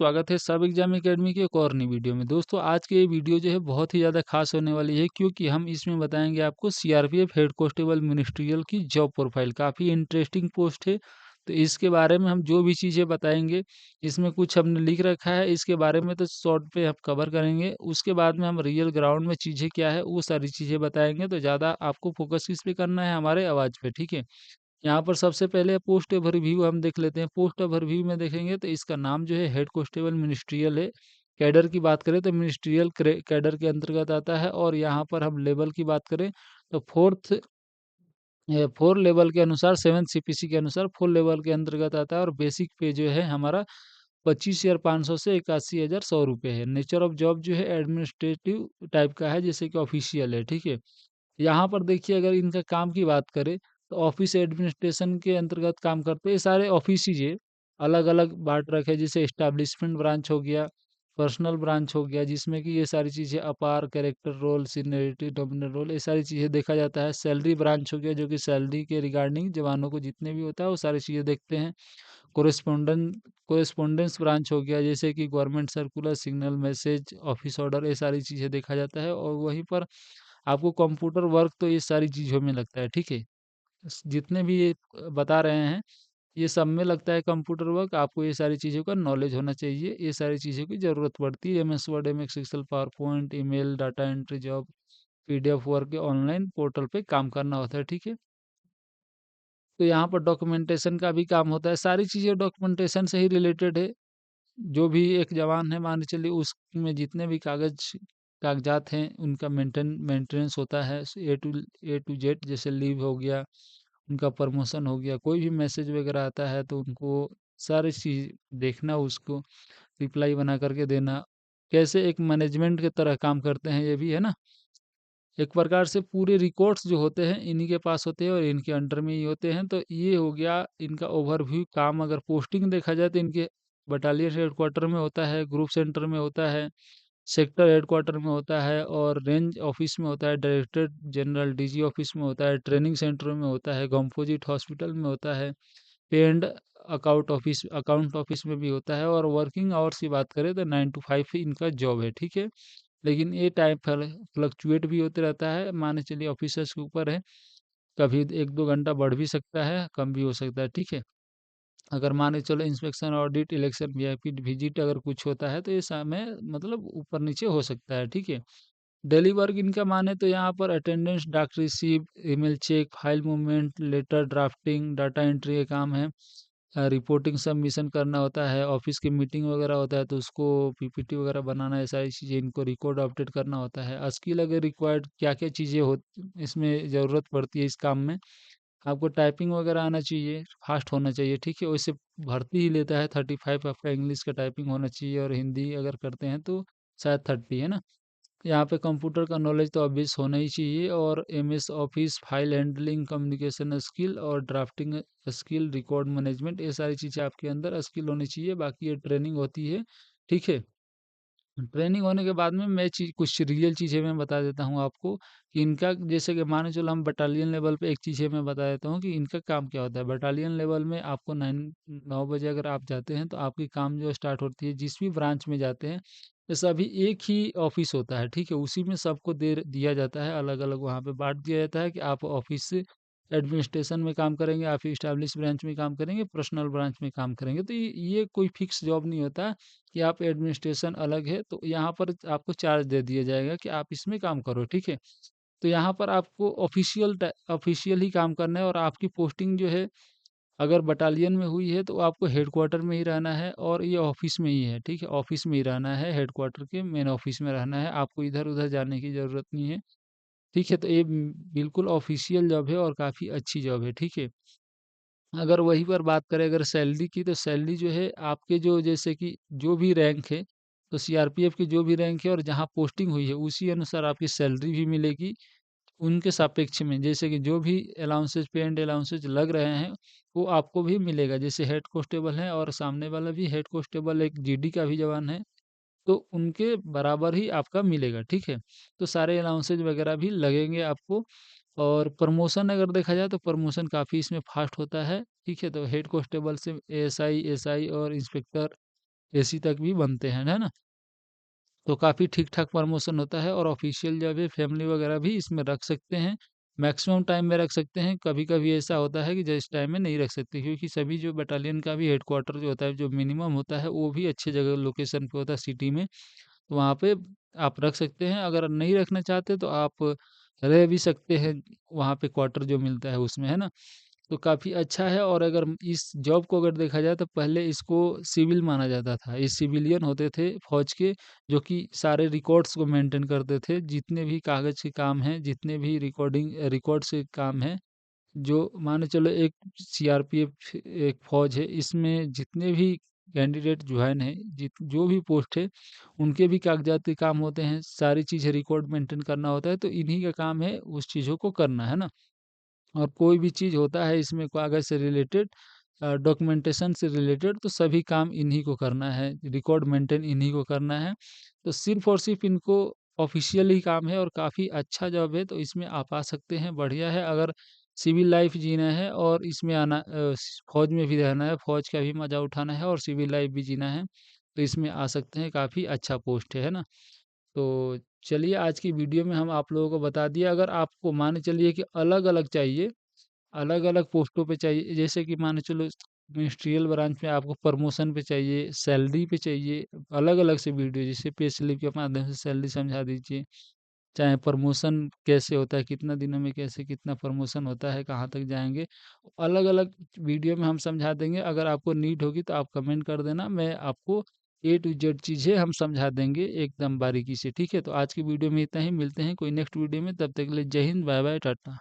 स्वागत है सब एग्जाम एकेडमी की एक और नई वीडियो में। दोस्तों आज की ये वीडियो जो है बहुत ही ज़्यादा खास होने वाली है, क्योंकि हम इसमें बताएंगे आपको सीआरपीएफ हेड कांस्टेबल मिनिस्ट्रियल की जॉब प्रोफाइल। काफ़ी इंटरेस्टिंग पोस्ट है, तो इसके बारे में हम जो भी चीज़ें बताएंगे, इसमें कुछ हमने लिख रखा है, इसके बारे में तो शॉर्ट पे हम कवर करेंगे। उसके बाद में हम रियल ग्राउंड में चीज़ें क्या है वो सारी चीज़ें बताएंगे। तो ज़्यादा आपको फोकस किस पे करना है, हमारे आवाज़ पे, ठीक है। यहाँ पर सबसे पहले पोस्ट ओवरव्यू हम देख लेते हैं। पोस्ट ओवरव्यू में देखेंगे तो इसका नाम जो है हेड कांस्टेबल मिनिस्ट्रियल है। कैडर की बात करें तो मिनिस्ट्रियल कैडर के अंतर्गत आता है, और यहाँ पर हम लेवल की बात करें तो फोर लेवल के अनुसार 7 सीपीसी के अनुसार 4 लेवल के अंतर्गत आता है। और बेसिक पे जो है हमारा 25,500 से 81,100 रुपये है। नेचर ऑफ जॉब जो है एडमिनिस्ट्रेटिव टाइप का है, जैसे कि ऑफिशियल है, ठीक है। यहाँ पर देखिए, अगर इनका काम की बात करें तो ऑफिस एडमिनिस्ट्रेशन के अंतर्गत काम करते हैं। ये सारे ऑफिस ही है, अलग अलग बांट रखे, जैसे एस्टैब्लिशमेंट ब्रांच हो गया, पर्सनल ब्रांच हो गया, जिसमें कि ये सारी चीज़ें अपार, character role, seniority, dominate role, ये सारी चीज़ें देखा जाता है। सैलरी ब्रांच हो गया, जो कि सैलरी के रिगार्डिंग जवानों को जितने भी होता है वो सारी चीज़ें देखते हैं। कोरेस्पोंडेंस ब्रांच हो गया, जैसे कि government circular, signal, message, office order, ये सारी चीज़ें देखा जाता है। और वहीं पर आपको कंप्यूटर वर्क तो ये सारी चीज़ों में लगता है, ठीक है। जितने भी ये बता रहे हैं, ये सब में लगता है कंप्यूटर वर्क। आपको ये सारी चीज़ों का नॉलेज होना चाहिए, ये सारी चीज़ों की ज़रूरत पड़ती है। MS Word, MS Excel, power point, email, data entry job, PDF work, online portal पे काम करना होता है, ठीक है। तो यहाँ पर डॉक्यूमेंटेशन का भी काम होता है, सारी चीज़ें डॉक्यूमेंटेशन से ही रिलेटेड है। जो भी एक जवान है, मान के चलिए उसमें जितने भी कागज़ात हैं, उनका मेंटेनेंस होता है, ए टू जेड। जैसे लीव हो गया, उनका प्रमोशन हो गया, कोई भी मैसेज वगैरह आता है तो उनको सारी चीज़ देखना, उसको रिप्लाई बना करके देना। कैसे एक मैनेजमेंट की तरह काम करते हैं, ये भी है ना। एक प्रकार से पूरे रिकॉर्ड्स जो होते हैं इन्हीं के पास होते हैं और इनके अंडर में ही होते हैं। तो ये हो गया इनका ओवरव्यू काम। अगर पोस्टिंग देखा जाए तो इनके बटालियन हेडक्वार्टर में होता है, ग्रुप सेंटर में होता है, सेक्टर हेडक्वार्टर में होता है, और रेंज ऑफिस में होता है, डायरेक्टर जनरल डीजी ऑफिस में होता है, ट्रेनिंग सेंटर में होता है, कंपोजिट हॉस्पिटल में होता है, पे एंड अकाउंट ऑफिस में भी होता है। और वर्किंग आवर्स की बात करें तो 9 to 5 इनका जॉब है, ठीक है। लेकिन ये टाइम फ्लक्चुएट भी होते रहता है, मान के चलिए ऑफिसर्स के ऊपर है। कभी 1-2 घंटा बढ़ भी सकता है, कम भी हो सकता है, ठीक है। अगर मान के चलो inspection, audit, election, VIP visit अगर कुछ होता है तो ये समय मतलब ऊपर नीचे हो सकता है, ठीक है। डेली वर्क इनका माने तो यहाँ पर अटेंडेंस, डाक receive, email check, file movement, letter drafting, data entry का काम है। रिपोर्टिंग सबमिशन करना होता है, ऑफिस की मीटिंग वगैरह होता है तो उसको पीपीटी वगैरह बनाना है, सारी चीज़ें इनको रिकॉर्ड अपडेट करना होता है। स्किल अगर रिक्वायर्ड क्या क्या चीज़ें हो इसमें ज़रूरत पड़ती है इस काम में, आपको टाइपिंग वगैरह आना चाहिए, फास्ट होना चाहिए, ठीक है। वैसे भर्ती ही लेता है 35, आपका इंग्लिश का टाइपिंग होना चाहिए, और हिंदी अगर करते हैं तो शायद 30, है ना। यहाँ पे कंप्यूटर का नॉलेज तो ऑब्वियस होना ही चाहिए, और MS office, file handling, communication skill और ड्राफ्टिंग स्किल, रिकॉर्ड मैनेजमेंट, ये सारी चीज़ें आपके अंदर स्किल होनी चाहिए। बाकी ये ट्रेनिंग होती है, ठीक है। ट्रेनिंग होने के बाद में मैं कुछ रियल चीज़ें मैं बता देता हूँ आपको कि इनका, जैसे कि मान के चलो हम बटालियन लेवल पे एक चीज़ें मैं बता देता हूँ कि इनका काम क्या होता है। बटालियन लेवल में आपको 9 बजे अगर आप जाते हैं तो आपकी काम जो स्टार्ट होती है, जिस भी ब्रांच में जाते हैं, ये सभी एक ही ऑफिस होता है, ठीक है। उसी में सबको दे दिया जाता है, अलग अलग वहाँ पे बांट दिया जाता है कि आप ऑफिस से एडमिनिस्ट्रेशन में काम करेंगे, आप इस्टेब्लिश ब्रांच में काम करेंगे, पर्सनल ब्रांच में काम करेंगे। तो ये कोई फिक्स जॉब नहीं होता कि आप एडमिनिस्ट्रेशन अलग है तो यहाँ पर आपको चार्ज दे दिया जाएगा कि आप इसमें काम करो, ठीक है। तो यहाँ पर आपको ऑफिशियल ही काम करना है, और आपकी पोस्टिंग जो है अगर बटालियन में हुई है तो आपको हेडक्वार्टर में ही रहना है, और ये ऑफिस में ही है, ठीक है। ऑफिस में ही रहना है, हेडक्वार्टर के मेन ऑफिस में रहना है, आपको इधर उधर जाने की ज़रूरत नहीं है, ठीक है। तो ये बिल्कुल ऑफिशियल जॉब है और काफ़ी अच्छी जॉब है, ठीक है। अगर वहीं पर बात करें अगर सैलरी की, तो सैलरी जो है आपके जो, जैसे कि जो भी रैंक है, तो सीआरपीएफ की जो भी रैंक है और जहाँ पोस्टिंग हुई है उसी अनुसार आपकी सैलरी भी मिलेगी। उनके सापेक्ष में जैसे कि जो भी अलाउंसेस, पे एंड अलाउंसेस लग रहे हैं वो आपको भी मिलेगा। जैसे हेड कांस्टेबल है और सामने वाला भी हेड कांस्टेबल एक जीडी का भी जवान है, तो उनके बराबर ही आपका मिलेगा, ठीक है। तो सारे अलाउंसेस वगैरह भी लगेंगे आपको। और प्रमोशन अगर देखा जाए तो प्रमोशन काफ़ी इसमें फास्ट होता है, ठीक है। तो हेड कांस्टेबल से एएसआई, एसआई और इंस्पेक्टर, एसी तक भी बनते हैं, है ना? तो काफ़ी ठीक-ठाक प्रमोशन होता है और ऑफ़िशियल जॉब है, फैमिली वगैरह भी इसमें रख सकते हैं। मैक्सिमम टाइम में रख सकते हैं, कभी-कभी ऐसा होता है कि जो इस टाइम में नहीं रख सकते क्योंकि सभी जो बटालियन का भी हेडक्वार्टर जो होता है, जो मिनिमम होता है, वो भी अच्छी जगह लोकेशन पे होता है सिटी में। तो वहाँ पे आप रख सकते हैं, अगर नहीं रखना चाहते तो आप रह भी सकते हैं, वहाँ पे क्वार्टर जो मिलता है उसमें, है ना? तो काफ़ी अच्छा है और अगर इस जॉब को अगर देखा जाए तो पहले इसको सिविल माना जाता था। ये सिविलियन होते थे फ़ौज के जो कि सारे रिकॉर्ड्स को मेंटेन करते थे। जितने भी कागज़ के काम हैं, जितने भी रिकॉर्ड्स के काम हैं, जो मान के चलो एक सीआरपीएफ एक फ़ौज है, इसमें जितने भी कैंडिडेट जॉइन हैं, जो भी पोस्ट है, उनके भी कागज़ाती काम होते हैं, सारी चीज़ें रिकॉर्ड मेंटेन करना होता है, तो इन्हीं का काम है उस चीज़ों को करना, है ना? और कोई भी चीज़ होता है इसमें कागज़ से रिलेटेड डॉक्यूमेंटेशन से रिलेटेड तो सभी काम इन्हीं को करना है, रिकॉर्ड मेंटेन इन्हीं को करना है। तो सिर्फ़ और सिर्फ़ इनको ऑफ़िशियल ही काम है और काफ़ी अच्छा जॉब है, तो इसमें आप आ सकते हैं, बढ़िया है। अगर सिविल लाइफ़ जीना है और इसमें फ़ौज में भी रहना है, फ़ौज का भी मज़ा उठाना है और सिविल लाइफ़ भी जीना है, तो इसमें आ सकते हैं, काफ़ी अच्छा पोस्ट है ना? तो चलिए आज की वीडियो में हम आप लोगों को बता दिया, अगर आपको मान के चलिए कि अलग-अलग चाहिए, अलग-अलग पोस्टों पे चाहिए, जैसे कि मान के चलो मिनिस्ट्रियल ब्रांच में आपको प्रमोशन पे चाहिए, सैलरी पे चाहिए, अलग-अलग से वीडियो जैसे पे स्लिप के माध्यम से सैलरी समझा दीजिए, चाहे प्रमोशन कैसे होता है, कितना दिनों में कैसे कितना प्रमोशन होता है, कहाँ तक जाएँगे, अलग-अलग वीडियो में हम समझा देंगे। अगर आपको नीड होगी तो आप कमेंट कर देना, मैं आपको ए टू जेड चीज़ें हम समझा देंगे एकदम बारीकी से, ठीक है? तो आज की वीडियो में इतना ही, मिलते हैं कोई नेक्स्ट वीडियो में, तब तक के लिए जय हिंद, बाय-बाय, टाटा।